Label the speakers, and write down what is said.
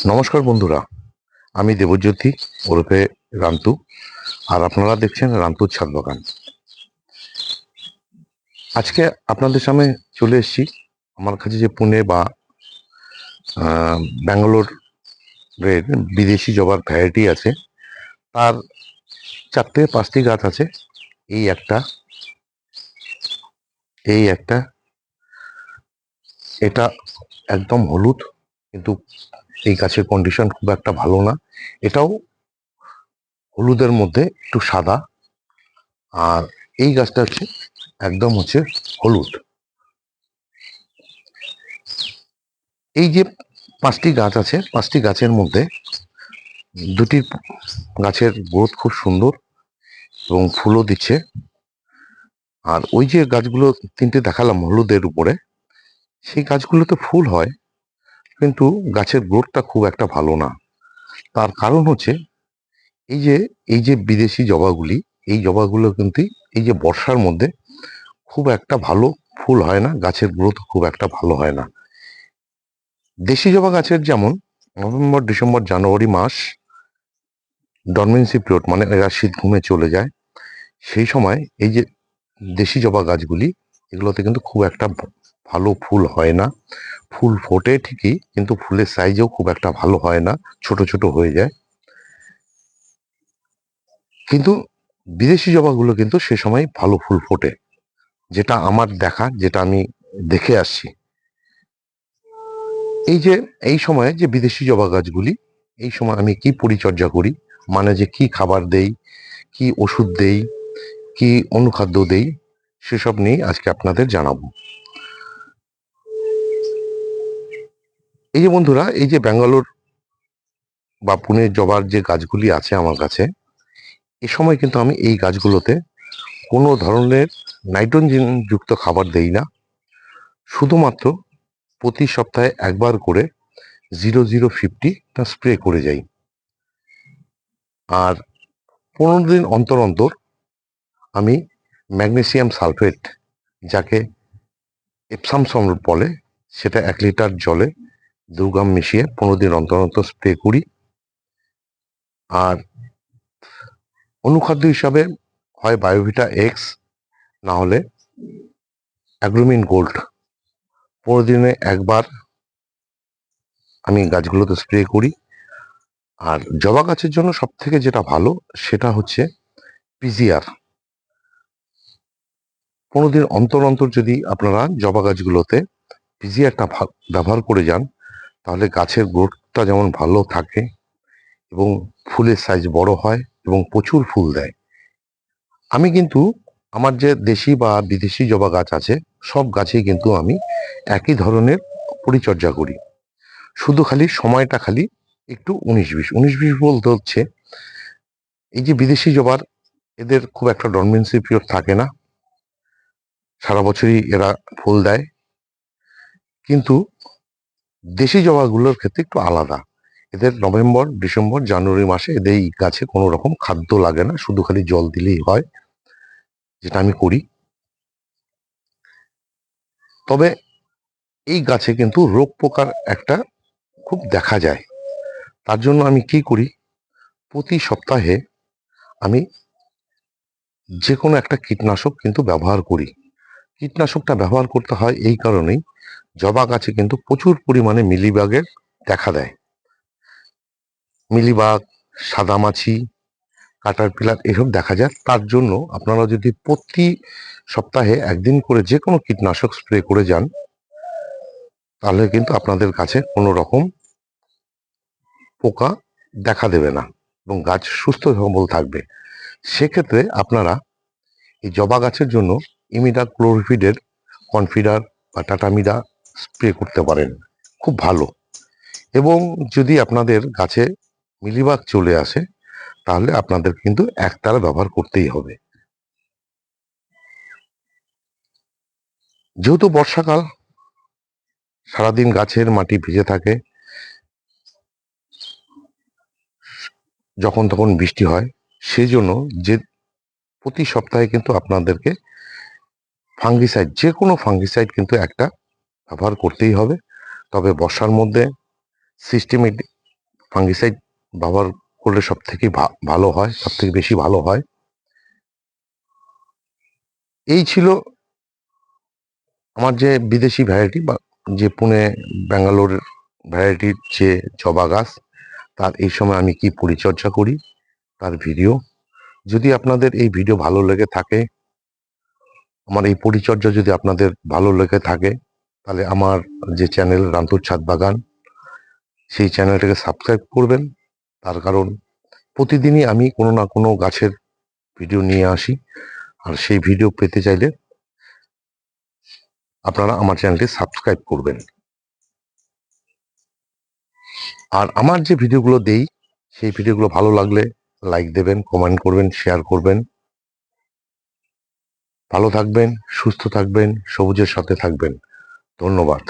Speaker 1: নমস্কার বন্ধুরা, আমি দেবজ্যোতি ওরফে রান্তু। আর আপনারা দেখছেন রান্তুর ছাদ বাগান। আজকে আপনাদের সামনে চলে এসেছি আমার কাছে যে পুনে বা ব্যাঙ্গালোরের বিদেশি জবার ভ্যারাইটি আছে, তার 4-5টি গাছ আছে। এই একটা, এই একটা, এটা একদম হলুদ, কিন্তু এই গাছের কন্ডিশন খুব একটা ভালো না। এটাও হলুদের মধ্যে একটু সাদা। আর এই গাছটা একদম হলুদ। এই যে 5টি গাছ আছে, 5টি গাছের মধ্যে দুটি গাছের গ্রোথ খুব সুন্দর এবং ফুলও দিচ্ছে। আর ওই যে গাছগুলো 3টে দেখালাম হলুদের উপরে, সেই গাছগুলোতে ফুল হয়, কিন্তু গাছের গ্রোথটা খুব একটা ভালো না। তার কারণ এই যে এই যে বিদেশি জবাগুলি, এই জবাগুলো কিন্তু এই যে বর্ষার মধ্যে খুব একটা ভালো ফুল হয় না, গাছের গ্রোথ খুব একটা ভালো হয় না। দেশি জবা গাছের যেমন নভেম্বর, ডিসেম্বর, জানুয়ারি মাস ডরমেন্সি পিরিয়ড, মানে এরা শীত ঘুমে চলে যায়। সেই সময় এই যে দেশি জবা গাছগুলি, এগুলোতে কিন্তু খুব একটা ভালো ফুল হয় না। ফুল ফোটে ঠিকই, কিন্তু ফুলের সাইজও খুব একটা ভালো হয় না, ছোট ছোট হয়ে যায়। কিন্তু বিদেশি জবাগুলো কিন্তু সে সময় ভালো ফুল ফোটে, যেটা আমার দেখা, যেটা আমি দেখে আসছি। এই যে এই সময় যে বিদেশি জবা গাছগুলি, এই সময় আমি কি পরিচর্যা করি, মানে যে কি খাবার দেই, কি ওষুধ দেই, কি অনুখাদ্য দেই, সেসব নিয়ে আজকে আপনাদের জানাবো। এই যে বন্ধুরা, এই যে ব্যাঙ্গালোর বা পুনের জবার যে গাছগুলি আছে আমার কাছে, এ সময় কিন্তু আমি এই গাছগুলোতে কোনো ধরনের নাইট্রোজেন যুক্ত খাবার দেই না। শুধুমাত্র প্রতি সপ্তাহে একবার করে 0050 স্প্রে করে যাই। আর 15 দিন অন্তর অন্তর আমি ম্যাগনেসিয়াম সালফেট, যাকে এপসাম সল্ট বলে, সেটা 1 লিটার জলে 2 গ্রাম মিশিয়ে 15 দিন অন্তর অন্তর স্প্রে করি। আর অনুখাদ্য হিসাবে হয় বায়োভিটা এক্স, না হলে অ্যাগ্রোমিন গোল্ড 15 দিনে একবার আমি গাছগুলোতে স্প্রে করি। আর জবা গাছের জন্য সব থেকে যেটা ভালো, সেটা পিজিআর। 15 দিন অন্তর অন্তর যদি আপনারা জবা গাছগুলোতে পিজিআরটা ব্যবহার করে যান, তাহলে গাছের গ্রোথটা যেমন ভালো থাকে এবং ফুলের সাইজ বড় হয় এবং প্রচুর ফুল দেয়। আমি কিন্তু আমার যে দেশি বা বিদেশি জবা গাছ আছে, সব গাছেই কিন্তু আমি একই ধরনের পরিচর্যা করি। শুধু খালি সময়টা একটু 19-20 19-20 বলতে এই যে বিদেশি জবার, এদের খুব একটা ডরমেন্সি পিরিয়ড থাকে না, সারা বছরই এরা ফুল দেয়। কিন্তু দেশি জবাগুলোর ক্ষেত্রে একটু আলাদা। এদের নভেম্বর, ডিসেম্বর, জানুয়ারি মাসে এদের এই গাছে কোনো রকম খাদ্য লাগে না, শুধু খালি জল দিলেই হয়, যেটা আমি করি। তবে এই গাছে কিন্তু রোগ পোকার একটা খুব দেখা যায়। তার জন্য আমি কি করি, প্রতি সপ্তাহে আমি যে কোনো একটা কীটনাশক কিন্তু ব্যবহার করি। কীটনাশকটা ব্যবহার করতে হয় এই কারণেই, জবা গাছে কিন্তু প্রচুর পরিমাণে মিলিবাগের দেখা দেয়। মিলিবাগ, সাদামাছি, কাটারপিলার এসব দেখা যায়। তার জন্য আপনারা যদি প্রতি সপ্তাহে একদিন করে যে কোনো কীটনাশক স্প্রে করে যান, তাহলে কিন্তু আপনাদের কাছে কোনো রকম পোকা দেখা দেবে না এবং গাছ সুস্থ সবল থাকবে। সেক্ষেত্রে আপনারা এই জবা গাছের জন্য ইমিডাক্লোপিরিডের কনফিডার বা টাটামিডা স্প্রে করতে পারেন, খুব ভালো। এবং যদি আপনাদের গাছে মিলিবাগ চলে আসে, তাহলে আপনাদের কিন্তু একতারা ব্যবহার করতেই হবে। যেহেতু বর্ষাকাল, সারাদিন গাছের মাটি ভিজে থাকে, যখন তখন বৃষ্টি হয়, সেই জন্য যে প্রতি সপ্তাহে কিন্তু আপনাদেরকে ফাঙ্গিসাইড, যে কোনো ফাঙ্গিসাইড কিন্তু একটা ব্যবহার করতেই হবে। তবে বর্ষার মধ্যে সিস্টেমেটিক ফাঙ্গিসাইড ব্যবহার করলে সব থেকে ভালো হয়, সব থেকে বেশি ভালো হয়। এই ছিল আমার যে বিদেশি ভ্যারাইটি বা যে পুনে ব্যাঙ্গালোর ভ্যারাইটির যে জবা গাছ, তার এই সময় আমি কি পরিচর্যা করি তার ভিডিও। যদি আপনাদের এই ভিডিও ভালো লেগে থাকে, আমার এই পরিচর্যা যদি আপনাদের ভালো লেগে থাকে, তাহলে আমার যে চ্যানেল রান্তুর ছাদ বাগান, সেই চ্যানেলটাকে সাবস্ক্রাইব করবেন। তার কারণ প্রতিদিনই আমি কোনো না কোনো গাছের ভিডিও নিয়ে আসি, আর সেই ভিডিও পেতে চাইলে আপনারা আমার চ্যানেলটি সাবস্ক্রাইব করবেন। আর আমার যে ভিডিওগুলো দেই, সেই ভিডিওগুলো ভালো লাগলে লাইক দেবেন, কমেন্ট করবেন, শেয়ার করবেন। ভালো থাকবেন, সুস্থ থাকবেন, সবুজের সাথে থাকবেন। ধন্যবাদ।